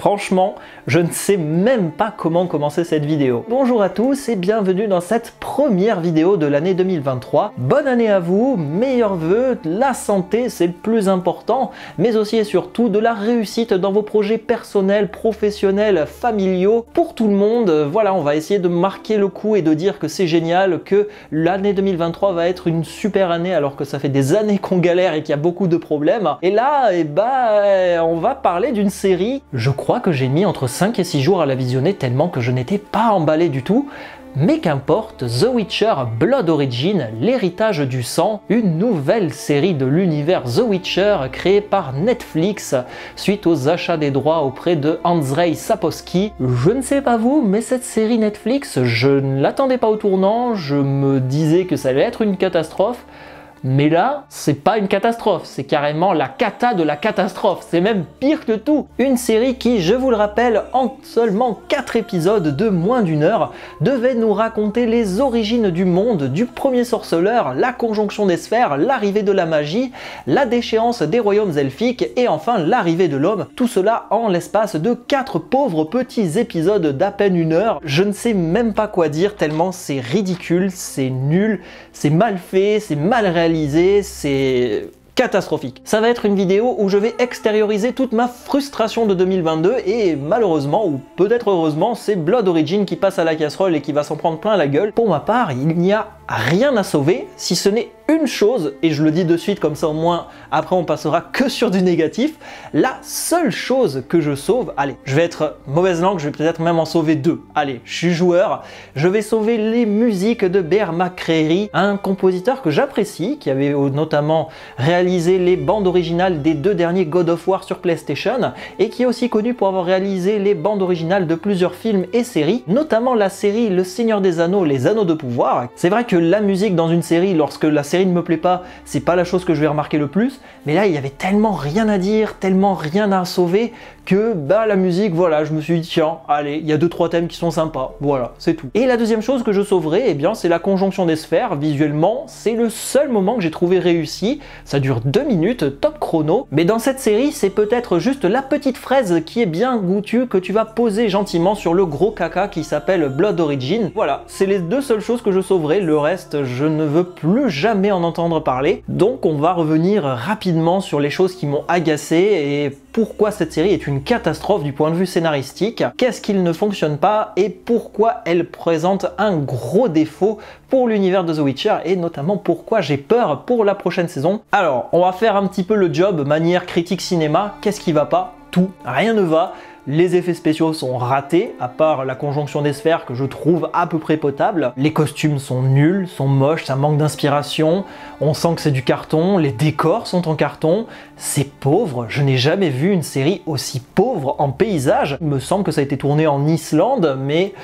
Franchement, je ne sais même pas comment commencer cette vidéo. Bonjour à tous et bienvenue dans cette première vidéo de l'année 2023. Bonne année à vous, meilleurs vœux, la santé c'est le plus important, mais aussi et surtout de la réussite dans vos projets personnels, professionnels, familiaux, pour tout le monde. Voilà, on va essayer de marquer le coup et de dire que c'est génial, que l'année 2023 va être une super année alors que ça fait des années qu'on galère et qu'il y a beaucoup de problèmes. Et là, on va parler d'une série, je crois que j'ai mis entre 5 et 6 jours à la visionner tellement que je n'étais pas emballé du tout. Mais qu'importe, The Witcher Blood Origin, l'héritage du sang, une nouvelle série de l'univers The Witcher créée par Netflix suite aux achats des droits auprès de Andrzej Sapkowski. Je ne sais pas vous, mais cette série Netflix, je ne l'attendais pas au tournant, je me disais que ça allait être une catastrophe. Mais là, c'est pas une catastrophe, c'est carrément la cata de la catastrophe, c'est même pire que tout. Une série qui, je vous le rappelle, en seulement 4 épisodes de moins d'une heure, devait nous raconter les origines du monde, du premier sorceleur, la conjonction des sphères, l'arrivée de la magie, la déchéance des royaumes elfiques et enfin l'arrivée de l'homme. Tout cela en l'espace de 4 pauvres petits épisodes d'à peine une heure. Je ne sais même pas quoi dire tellement c'est ridicule, c'est nul, c'est mal fait, c'est mal réalisé. C'est catastrophique. Ça va être une vidéo où je vais extérioriser toute ma frustration de 2022 et malheureusement, ou peut-être heureusement, c'est Blood Origin qui passe à la casserole et qui va s'en prendre plein la gueule. Pour ma part, il n'y a rien à sauver si ce n'est une chose, et je le dis de suite comme ça au moins après on passera que sur du négatif, la seule chose que je sauve, allez, je vais être mauvaise langue, je vais peut-être même en sauver deux, allez, je suis joueur, je vais sauver les musiques de Bear McCreary, un compositeur que j'apprécie, qui avait notamment réalisé les bandes originales des 2 derniers God of War sur PlayStation, et qui est aussi connu pour avoir réalisé les bandes originales de plusieurs films et séries, notamment la série Le Seigneur des Anneaux, Les Anneaux de Pouvoir. C'est vrai que la musique dans une série, lorsque la série ne me plaît pas, c'est pas la chose que je vais remarquer le plus, mais là il y avait tellement rien à dire, tellement rien à sauver que la musique, voilà, je me suis dit tiens, allez, il y a 2-3 thèmes qui sont sympas, voilà, c'est tout. Et la deuxième chose que je sauverai, eh bien c'est la conjonction des sphères. Visuellement, c'est le seul moment que j'ai trouvé réussi, ça dure 2 minutes, top chrono, mais dans cette série, c'est peut-être juste la petite fraise qui est bien goûtue que tu vas poser gentiment sur le gros caca qui s'appelle Blood Origin. Voilà, c'est les 2 seules choses que je sauverai, le reste, je ne veux plus jamais en entendre parler. Donc on va revenir rapidement sur les choses qui m'ont agacé et pourquoi cette série est une catastrophe du point de vue scénaristique, qu'est-ce qu'il ne fonctionne pas et pourquoi elle présente un gros défaut pour l'univers de The Witcher et notamment pourquoi j'ai peur pour la prochaine saison. Alors, on va faire un petit peu le job manière critique cinéma. Qu'est-ce qui va pas? Tout, rien ne va. Les effets spéciaux sont ratés, à part la conjonction des sphères que je trouve à peu près potable. Les costumes sont nuls, sont moches, ça manque d'inspiration. On sent que c'est du carton, les décors sont en carton. C'est pauvre, je n'ai jamais vu une série aussi pauvre en paysage. Il me semble que ça a été tourné en Islande, mais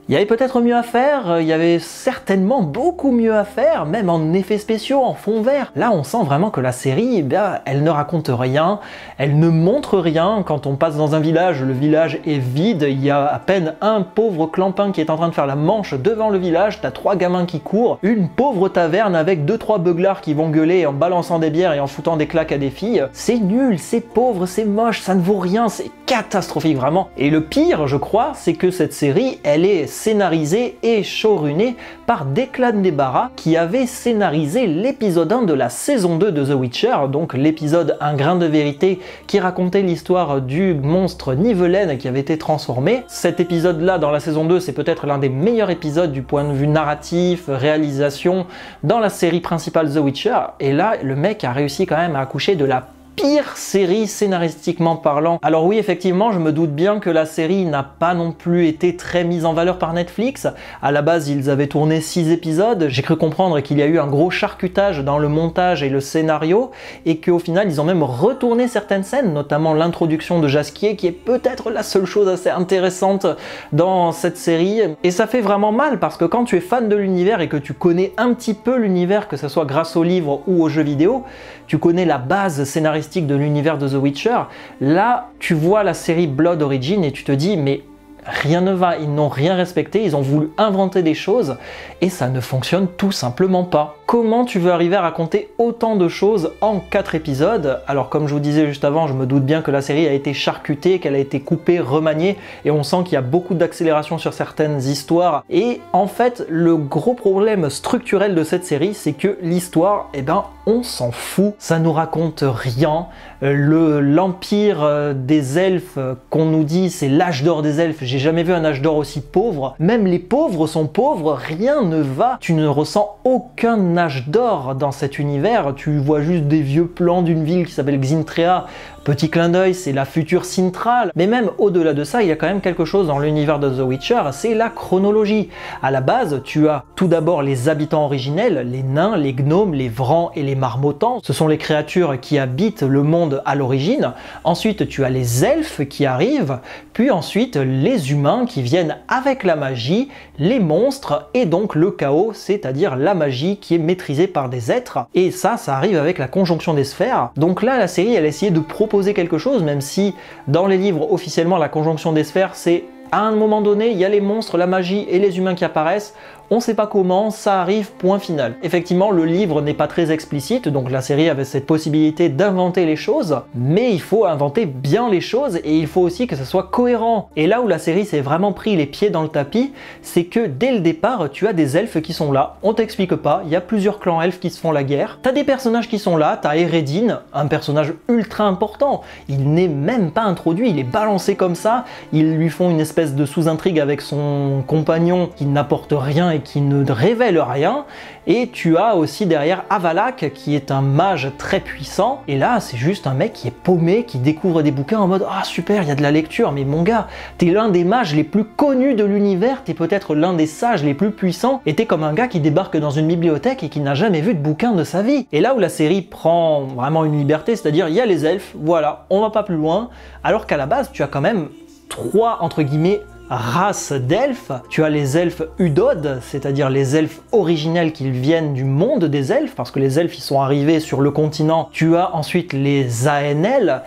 il y avait peut-être mieux à faire, il y avait certainement beaucoup mieux à faire, même en effets spéciaux, en fond vert. Là, on sent vraiment que la série, elle ne raconte rien, elle ne montre rien. Quand on passe dans un village, le village est vide, il y a à peine un pauvre clampin qui est en train de faire la manche devant le village, t'as 3 gamins qui courent, une pauvre taverne avec 2-3 beuglards qui vont gueuler en balançant des bières et en foutant des claques à des filles. C'est nul, c'est pauvre, c'est moche, ça ne vaut rien, c'est catastrophique vraiment. Et le pire, je crois, c'est que cette série, elle est scénarisé et showrunné par Declan Debarra qui avait scénarisé l'épisode 1 de la saison 2 de The Witcher, donc l'épisode Un grain de vérité qui racontait l'histoire du monstre Nivellen qui avait été transformé. Cet épisode là dans la saison 2 c'est peut-être l'un des meilleurs épisodes du point de vue narratif, réalisation dans la série principale The Witcher, et là le mec a réussi quand même à accoucher de la pire série scénaristiquement parlant. Alors oui, effectivement, je me doute bien que la série n'a pas non plus été très mise en valeur par Netflix. À la base, ils avaient tourné 6 épisodes. J'ai cru comprendre qu'il y a eu un gros charcutage dans le montage et le scénario, et qu'au final, ils ont même retourné certaines scènes, notamment l'introduction de Jaskier, qui est peut-être la seule chose assez intéressante dans cette série. Et ça fait vraiment mal, parce que quand tu es fan de l'univers et que tu connais un petit peu l'univers, que ce soit grâce aux livres ou aux jeux vidéo, tu connais la base scénaristique de l'univers de The Witcher, là tu vois la série Blood Origin et tu te dis mais rien ne va, ils n'ont rien respecté, ils ont voulu inventer des choses et ça ne fonctionne tout simplement pas. Comment tu veux arriver à raconter autant de choses en 4 épisodes? Alors comme je vous disais juste avant, je me doute bien que la série a été charcutée, qu'elle a été coupée, remaniée, et on sent qu'il y a beaucoup d'accélération sur certaines histoires. Et en fait, le gros problème structurel de cette série, c'est que l'histoire, eh ben, on s'en fout. Ça nous raconte rien. L'empire des elfes qu'on nous dit, c'est l'âge d'or des elfes. J'ai jamais vu un âge d'or aussi pauvre. Même les pauvres sont pauvres, rien ne va. Tu ne ressens aucun âge d'or dans cet univers. Tu vois juste des vieux plans d'une ville qui s'appelle Xintrea. Petit clin d'œil, c'est la future Sintral. Mais même au-delà de ça, il y a quand même quelque chose dans l'univers de The Witcher, c'est la chronologie. À la base, tu as tout d'abord les habitants originels, les nains, les gnomes, les vrans et les marmottants. Ce sont les créatures qui habitent le monde à l'origine. Ensuite, tu as les elfes qui arrivent, puis ensuite les humains qui viennent avec la magie, les monstres et donc le chaos, c'est-à-dire la magie qui est maîtrisée par des êtres. Et ça arrive avec la conjonction des sphères. Donc là, la série, elle a essayé de proposer quelque chose, même si dans les livres officiellement la conjonction des sphères c'est à un moment donné il y a les monstres, la magie et les humains qui apparaissent, on sait pas comment, ça arrive, point final. Effectivement, le livre n'est pas très explicite, donc la série avait cette possibilité d'inventer les choses, mais il faut inventer bien les choses et il faut aussi que ce soit cohérent. Et là où la série s'est vraiment pris les pieds dans le tapis, c'est que dès le départ, tu as des elfes qui sont là, on t'explique pas, il y a plusieurs clans elfes qui se font la guerre, t'as des personnages qui sont là, t'as Eredin, un personnage ultra important, il n'est même pas introduit, il est balancé comme ça, ils lui font une espèce de sous-intrigue avec son compagnon qui n'apporte rien et qui ne révèle rien, et tu as aussi derrière Avalak qui est un mage très puissant, et là c'est juste un mec qui est paumé, qui découvre des bouquins en mode ah super, il y a de la lecture, mais mon gars, t'es l'un des mages les plus connus de l'univers, t'es peut-être l'un des sages les plus puissants, et t'es comme un gars qui débarque dans une bibliothèque et qui n'a jamais vu de bouquin de sa vie. Et là où la série prend vraiment une liberté, c'est-à-dire il y a les elfes, voilà, on va pas plus loin, alors qu'à la base tu as quand même 3 entre guillemets race d'elfes. Tu as les elfes Udod, c'est-à-dire les elfes originels qui viennent du monde des elfes, parce que les elfes ils sont arrivés sur le continent. Tu as ensuite les Aenel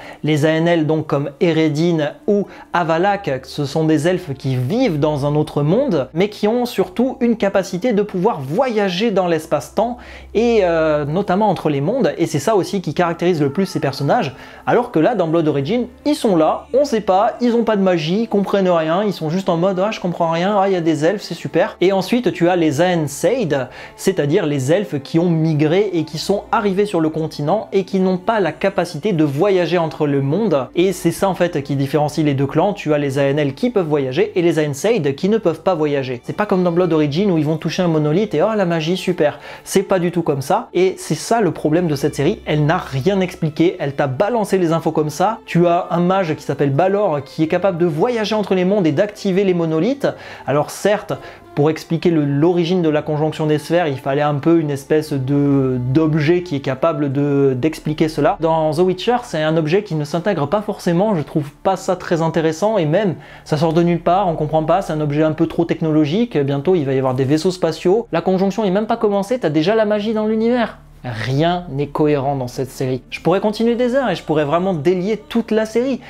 donc comme Eredin ou Avalak, ce sont des elfes qui vivent dans un autre monde, mais qui ont surtout une capacité de pouvoir voyager dans l'espace-temps, et notamment entre les mondes, et c'est ça aussi qui caractérise le plus ces personnages, alors que là, dans Blood Origin, ils sont là, on sait pas, ils ont pas de magie, ils comprennent rien, ils sont juste en mode ah je comprends rien, ah il y a des elfes, c'est super. Et ensuite tu as les Aenseid, c'est-à-dire les elfes qui ont migré et qui sont arrivés sur le continent et qui n'ont pas la capacité de voyager entre le monde. Et c'est ça en fait qui différencie les deux clans. Tu as les Aenel qui peuvent voyager et les Aenseid qui ne peuvent pas voyager. C'est pas comme dans Blood Origin où ils vont toucher un monolithe et oh la magie super. C'est pas du tout comme ça, et c'est ça le problème de cette série, elle n'a rien expliqué, elle t'a balancé les infos comme ça. Tu as un mage qui s'appelle Balor qui est capable de voyager entre les mondes et d'activer les monolithes. Alors certes, pour expliquer l'origine de la conjonction des sphères, il fallait un peu une espèce d'objet qui est capable d'expliquer cela. Dans The Witcher, c'est un objet qui ne s'intègre pas forcément, je trouve pas ça très intéressant, et même, ça sort de nulle part, on comprend pas, c'est un objet un peu trop technologique, bientôt il va y avoir des vaisseaux spatiaux, la conjonction est même pas commencée, t'as déjà la magie dans l'univers. Rien n'est cohérent dans cette série. Je pourrais continuer des heures et je pourrais vraiment délier toute la série.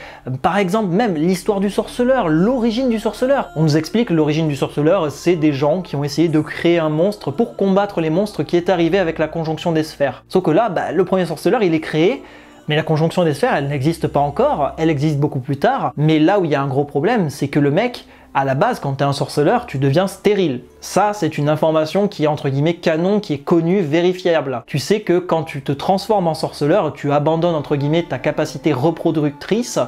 Par exemple, même l'histoire du sorceleur, l'origine du sorceleur. On nous explique l'origine du sorceleur, c'est des gens qui ont essayé de créer un monstre pour combattre les monstres qui est arrivé avec la conjonction des sphères. Sauf que là, le premier sorceleur, il est créé, mais la conjonction des sphères, elle n'existe pas encore, elle existe beaucoup plus tard. Mais là où il y a un gros problème, c'est que le mec, à la base, quand tu es un sorceleur, tu deviens stérile. Ça, c'est une information qui est entre guillemets canon, qui est connue, vérifiable. Tu sais que quand tu te transformes en sorceleur, tu abandonnes entre guillemets ta capacité reproductrice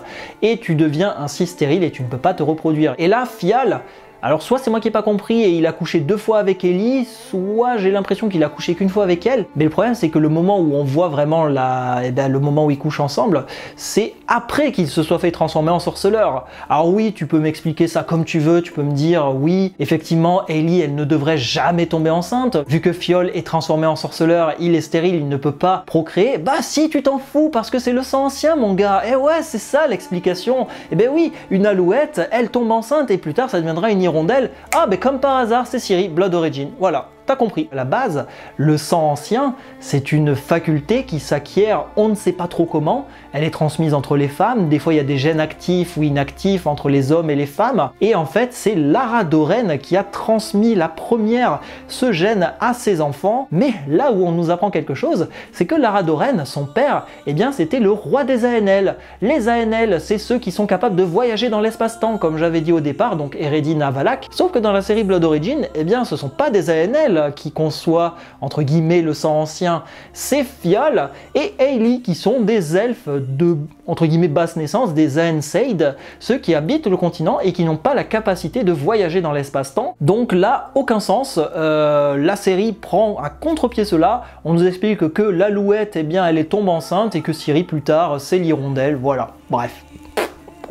et tu deviens ainsi stérile et tu ne peux pas te reproduire. Et là, Fial, alors soit c'est moi qui n'ai pas compris et il a couché 2 fois avec Ellie, soit j'ai l'impression qu'il a couché qu'une fois avec elle. Mais le problème c'est que le moment où on voit vraiment le moment où ils couchent ensemble, c'est après qu'il se soit fait transformer en sorceleur. Alors oui, tu peux m'expliquer ça comme tu veux, tu peux me dire oui, effectivement Ellie elle ne devrait jamais tomber enceinte, vu que Fiol est transformé en sorceleur, il est stérile, il ne peut pas procréer. Bah si, tu t'en fous parce que c'est le sang ancien mon gars. Et ouais, c'est ça l'explication. Et ben oui, une alouette, elle tombe enceinte et plus tard ça deviendra une hirondelle. Ah ben comme par hasard, c'est Ciri, Blood Origin, voilà. t'as compris. À la base, le sang ancien, c'est une faculté qui s'acquiert on ne sait pas trop comment. Elle est transmise entre les femmes. Des fois, il y a des gènes actifs ou inactifs entre les hommes et les femmes. Et en fait, c'est Lara Dorren qui a transmis la première ce gène à ses enfants. Mais là où on nous apprend quelque chose, c'est que Lara Dorren, son père, eh bien, c'était le roi des ANL. Les ANL, c'est ceux qui sont capables de voyager dans l'espace-temps, comme j'avais dit au départ, donc Eredin Avalak. Sauf que dans la série Blood Origin, eh bien, ce sont pas des ANL qui conçoivent, entre guillemets, le sang ancien. C'est Fiol et Ailey qui sont des elfes de, entre guillemets, basse naissance, des Aenseid, ceux qui habitent le continent et qui n'ont pas la capacité de voyager dans l'espace-temps. Donc là, aucun sens. La série prend à contre-pied cela. On nous explique que l'Alouette, eh bien, elle tombe enceinte et que Ciri, plus tard, c'est l'hirondelle. Voilà. Bref.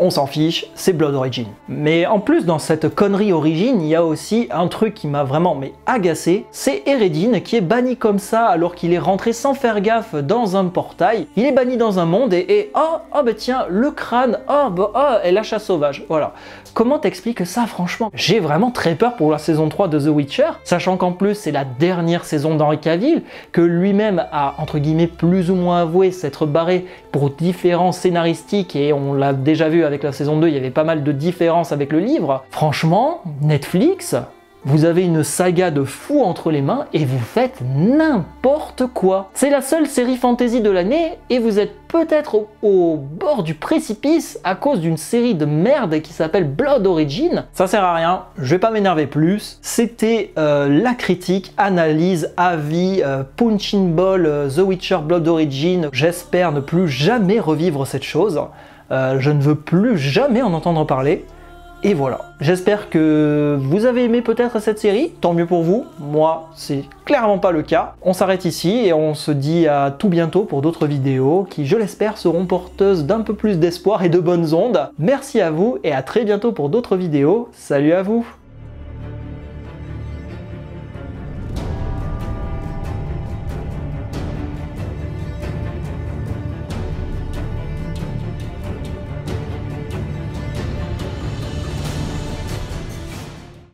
On s'en fiche, c'est Blood Origin. Mais en plus, dans cette connerie Origin, il y a aussi un truc qui m'a vraiment agacé, c'est Eredin qui est banni comme ça alors qu'il est rentré sans faire gaffe dans un portail. Il est banni dans un monde et oh bah tiens, le crâne, et la chasse sauvage, voilà. Comment t'expliques ça franchement? J'ai vraiment très peur pour la saison 3 de The Witcher, sachant qu'en plus c'est la dernière saison d'Henry Cavill, que lui-même a entre guillemets plus ou moins avoué s'être barré pour différents scénaristiques et on l'a déjà vu avec la saison 2, il y avait pas mal de différences avec le livre. Franchement, Netflix, vous avez une saga de fou entre les mains et vous faites n'importe quoi. C'est la seule série fantasy de l'année et vous êtes peut-être au bord du précipice à cause d'une série de merde qui s'appelle Blood Origin. Ça sert à rien, je vais pas m'énerver plus. C'était la critique, analyse, avis, punching ball, The Witcher Blood Origin. J'espère ne plus jamais revivre cette chose. Je ne veux plus jamais en entendre parler. Et voilà, j'espère que vous avez aimé peut-être cette série, tant mieux pour vous, moi c'est clairement pas le cas. On s'arrête ici et on se dit à tout bientôt pour d'autres vidéos qui, je l'espère, seront porteuses d'un peu plus d'espoir et de bonnes ondes. Merci à vous et à très bientôt pour d'autres vidéos, salut à vous!